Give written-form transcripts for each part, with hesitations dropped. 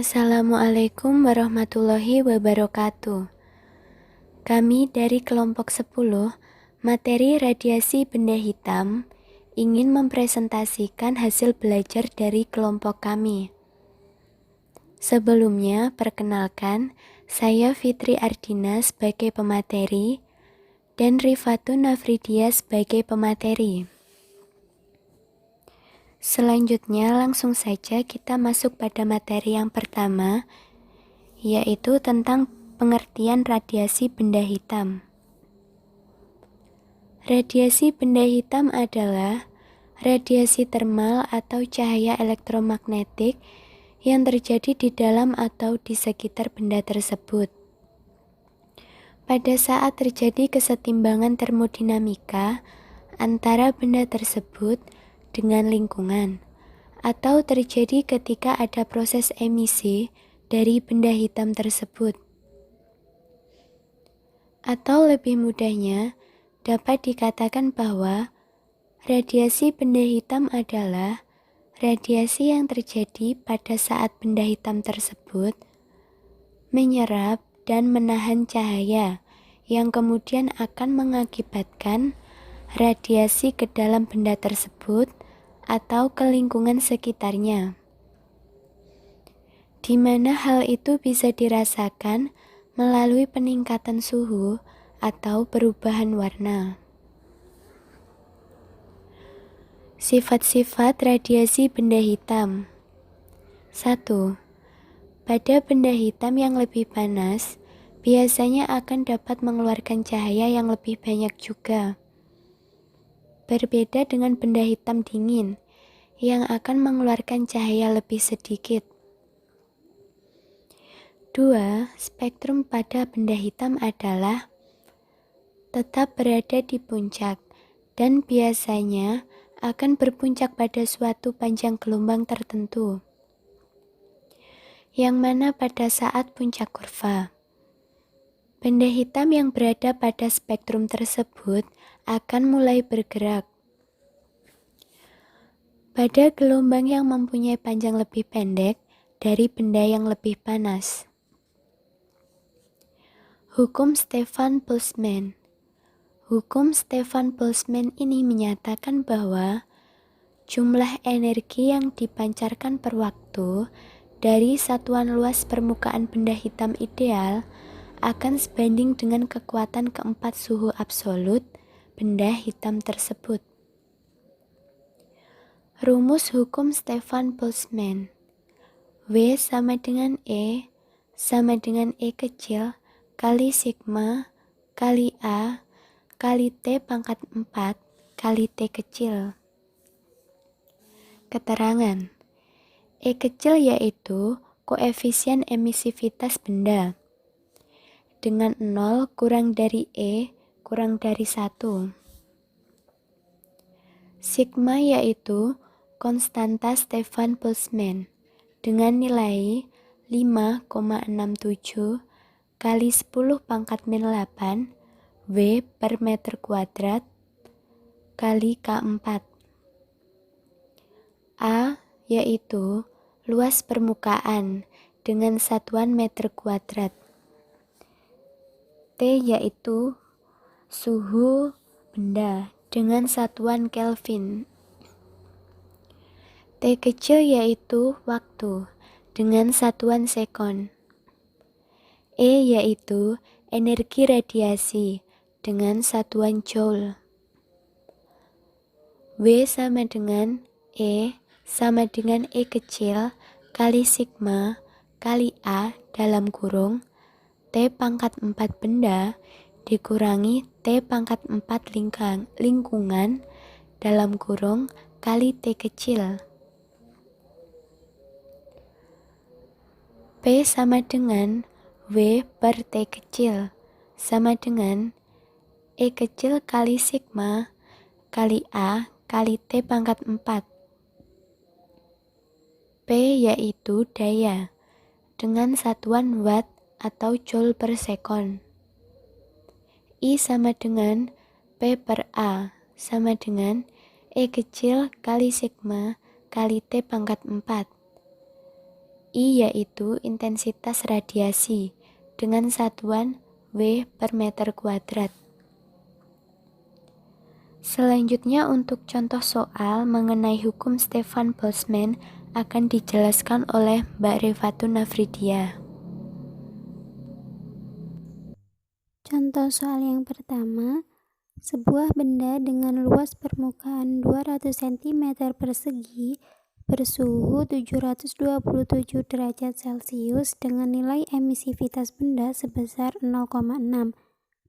Assalamualaikum warahmatullahi wabarakatuh. Kami dari kelompok 10, materi radiasi benda hitam, ingin mempresentasikan hasil belajar dari kelompok kami. Sebelumnya, perkenalkan, saya Fitri Ardina sebagai pemateri dan Rifatun Nafridia sebagai pemateri. Selanjutnya langsung saja kita masuk pada materi yang pertama, yaitu tentang pengertian radiasi benda hitam. Radiasi benda hitam adalah radiasi termal atau cahaya elektromagnetik yang terjadi di dalam atau di sekitar benda tersebut. Pada saat terjadi kesetimbangan termodinamika antara benda tersebut dengan lingkungan, atau terjadi ketika ada proses emisi dari benda hitam tersebut. Atau lebih mudahnya, dapat dikatakan bahwa radiasi benda hitam adalah radiasi yang terjadi pada saat benda hitam tersebut menyerap dan menahan cahaya yang kemudian akan mengakibatkan radiasi ke dalam benda tersebut atau ke lingkungan sekitarnya, di mana hal itu bisa dirasakan melalui peningkatan suhu atau perubahan warna. Sifat-sifat radiasi benda hitam. 1. Pada benda hitam yang lebih panas, biasanya akan dapat mengeluarkan cahaya yang lebih banyak juga. Berbeda dengan benda hitam dingin, yang akan mengeluarkan cahaya lebih sedikit. 2. Spektrum pada benda hitam adalah tetap berada di puncak dan biasanya akan berpuncak pada suatu panjang gelombang tertentu, yang mana pada saat puncak kurva, benda hitam yang berada pada spektrum tersebut akan mulai bergerak. Pada gelombang yang mempunyai panjang lebih pendek dari benda yang lebih panas. Hukum Stefan Boltzmann. Hukum Stefan Boltzmann ini menyatakan bahwa jumlah energi yang dipancarkan per waktu dari satuan luas permukaan benda hitam ideal akan sebanding dengan kekuatan keempat suhu absolut benda hitam tersebut. Rumus hukum Stefan Boltzmann. W sama dengan E sama dengan E kecil kali sigma kali A kali T pangkat 4 kali T kecil. Keterangan. E kecil yaitu koefisien emisivitas benda. Dengan 0 kurang dari E kurang dari 1. Sigma yaitu konstanta Stefan Boltzmann dengan nilai 5,67 kali 10 pangkat min 8 W per meter kuadrat kali K4. A yaitu luas permukaan dengan satuan meter kuadrat. T yaitu suhu benda dengan satuan Kelvin. T kecil yaitu waktu dengan satuan sekon. E yaitu energi radiasi dengan satuan joule. W sama dengan E sama dengan E kecil kali sigma kali A dalam kurung T pangkat 4 benda dikurangi T pangkat 4 lingkungan dalam kurung kali T kecil. P sama dengan W per T kecil sama dengan E kecil kali sigma kali A kali T pangkat 4. P yaitu daya dengan satuan watt atau joule per sekon. I sama dengan P per A sama dengan E kecil kali sigma kali T pangkat 4. I yaitu intensitas radiasi dengan satuan W per meter kuadrat. Selanjutnya untuk contoh soal mengenai hukum Stefan Boltzmann akan dijelaskan oleh Mbak Revatun Afridia. Contoh soal yang pertama, sebuah benda dengan luas permukaan 200 cm persegi bersuhu 727 derajat Celcius dengan nilai emisivitas benda sebesar 0,6.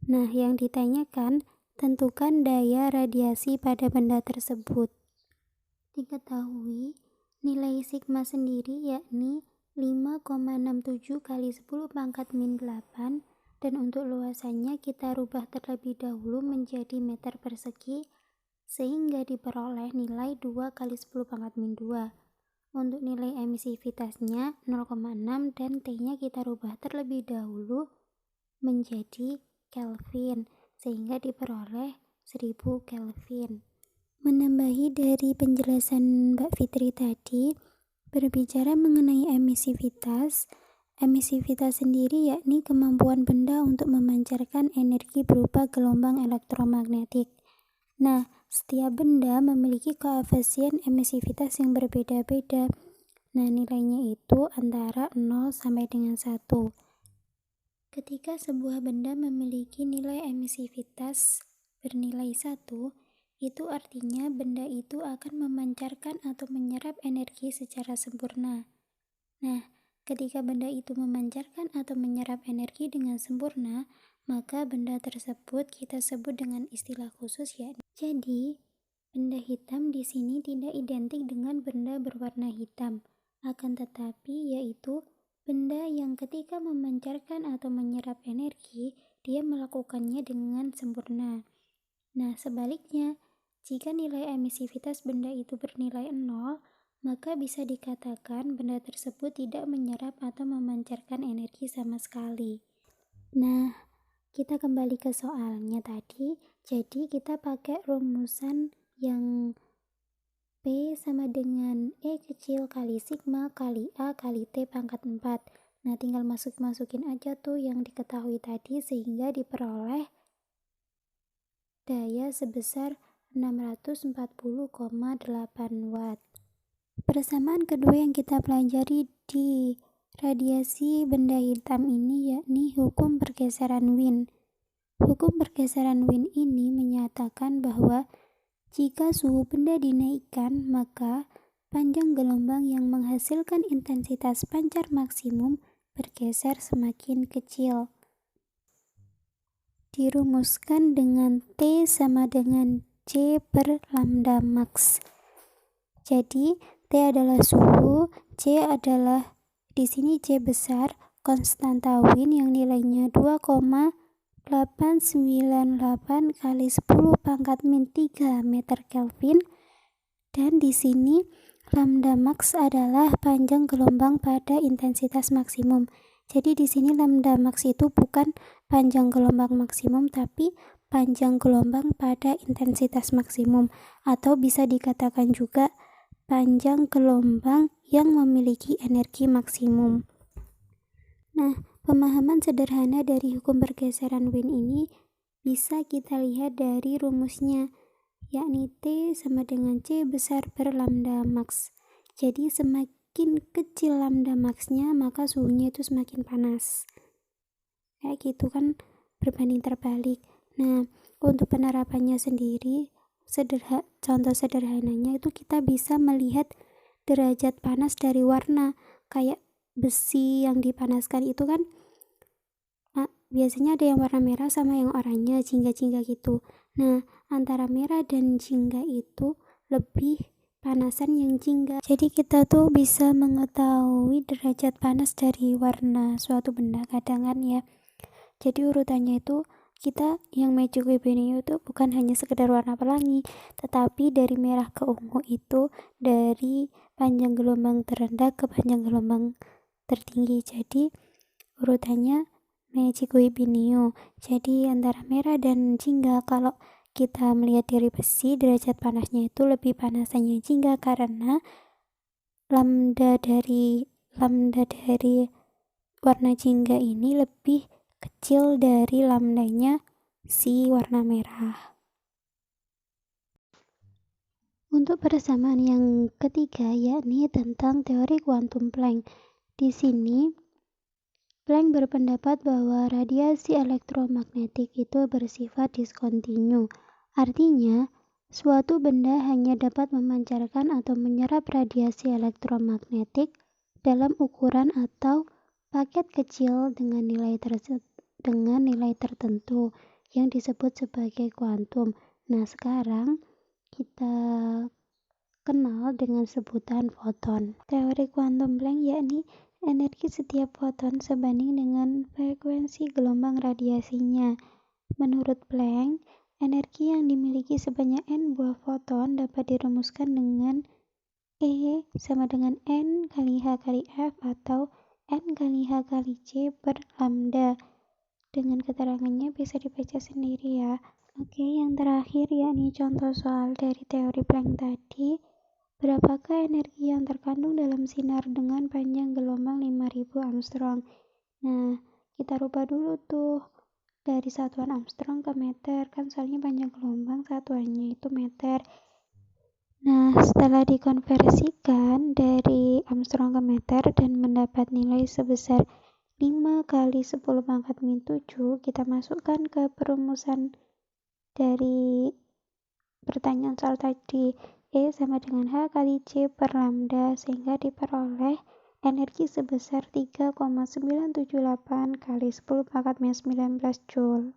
Nah, yang ditanyakan, tentukan daya radiasi pada benda tersebut. Diketahui, nilai sigma sendiri yakni 5,67 kali 10 pangkat min 8, dan untuk luasannya kita rubah terlebih dahulu menjadi meter persegi sehingga diperoleh nilai 2 kali 10 pangkat min 2. Untuk nilai emisivitasnya 0,6 dan T-nya kita rubah terlebih dahulu menjadi Kelvin sehingga diperoleh 1000 Kelvin. Menambahi dari penjelasan Mbak Fitri tadi, berbicara mengenai emisivitas sendiri yakni kemampuan benda untuk memancarkan energi berupa gelombang elektromagnetik. Nah, setiap benda memiliki koefisien emisivitas yang berbeda-beda. Nah, nilainya itu antara 0 sampai dengan 1. Ketika sebuah benda memiliki nilai emisivitas bernilai 1, itu artinya benda itu akan memancarkan atau menyerap energi secara sempurna. Nah, ketika benda itu memancarkan atau menyerap energi dengan sempurna, maka benda tersebut kita sebut dengan istilah khusus yakni. Jadi, benda hitam di sini tidak identik dengan benda berwarna hitam, akan tetapi yaitu benda yang ketika memancarkan atau menyerap energi, dia melakukannya dengan sempurna. Nah, sebaliknya, jika nilai emisivitas benda itu bernilai 0, maka bisa dikatakan benda tersebut tidak menyerap atau memancarkan energi sama sekali. Nah, kita kembali ke soalnya tadi. Jadi kita pakai rumusan yang P sama dengan E kecil kali sigma kali A kali T pangkat 4. Nah, tinggal masukin aja tuh yang diketahui tadi sehingga diperoleh daya sebesar 640,8 watt. Persamaan kedua yang kita pelajari di radiasi benda hitam ini yakni hukum pergeseran Wien. Hukum pergeseran Wien ini menyatakan bahwa jika suhu benda dinaikkan, maka panjang gelombang yang menghasilkan intensitas pancar maksimum bergeser semakin kecil. Dirumuskan dengan T sama dengan C per lambda max. Jadi, T adalah suhu, C adalah di sini C besar, konstanta Wien yang nilainya 2,898 kali 10 pangkat min 3 meter Kelvin, dan di sini lambda max adalah panjang gelombang pada intensitas maksimum. Jadi di sini lambda max itu bukan panjang gelombang maksimum tapi panjang gelombang pada intensitas maksimum, atau bisa dikatakan juga panjang gelombang yang memiliki energi maksimum. Nah, pemahaman sederhana dari hukum pergeseran Wien ini bisa kita lihat dari rumusnya, yakni T sama dengan C besar per lambda max. Jadi semakin kecil lambda maxnya, maka suhunya itu semakin panas. Kayak gitu kan, berbanding terbalik. Nah, untuk penerapannya sendiri, contoh sederhananya itu kita bisa melihat derajat panas dari warna. Kayak besi yang dipanaskan itu kan biasanya ada yang warna merah sama yang oranye, jingga-jingga gitu. Nah, antara merah dan jingga itu lebih panasan yang jingga. Jadi kita tuh bisa mengetahui derajat panas dari warna suatu benda kadang kan ya. Jadi urutannya itu kita yang Magic Webinio itu bukan hanya sekedar warna pelangi, tetapi dari merah ke ungu itu dari panjang gelombang terendah ke panjang gelombang tertinggi. Jadi urutannya Magic Webinio. Jadi antara merah dan jingga, kalau kita melihat dari besi, derajat panasnya itu lebih panasannya jingga karena lambda dari lambda dari warna jingga ini lebih kecil dari lambdanya si warna merah. Untuk persamaan yang ketiga yakni tentang teori kuantum Planck. Di sini Planck berpendapat bahwa radiasi elektromagnetik itu bersifat diskontinu. Artinya, suatu benda hanya dapat memancarkan atau menyerap radiasi elektromagnetik dalam ukuran atau paket kecil dengan nilai tertentu yang disebut sebagai kuantum. Nah, sekarang kita kenal dengan sebutan foton. Teori kuantum Planck yakni energi setiap foton sebanding dengan frekuensi gelombang radiasinya. Menurut Planck, energi yang dimiliki sebanyak n buah foton dapat dirumuskan dengan E sama dengan N kali H kali F atau N kali H kali C per lambda. Dengan keterangannya bisa dibaca sendiri ya. Oke, yang terakhir yakni contoh soal dari teori Planck tadi. Berapakah energi yang terkandung dalam sinar dengan panjang gelombang 5000 Armstrong? Nah, kita rubah dulu tuh dari satuan Armstrong ke meter, kan soalnya panjang gelombang satuannya itu meter. Nah, setelah dikonversikan dari Armstrong ke meter dan mendapat nilai sebesar 5 kali 10 pangkat min 7, kita masukkan ke perumusan dari pertanyaan soal tadi. E sama dengan H kali C per lambda, sehingga diperoleh energi sebesar 3,978 kali 10 pangkat min 19 Joule.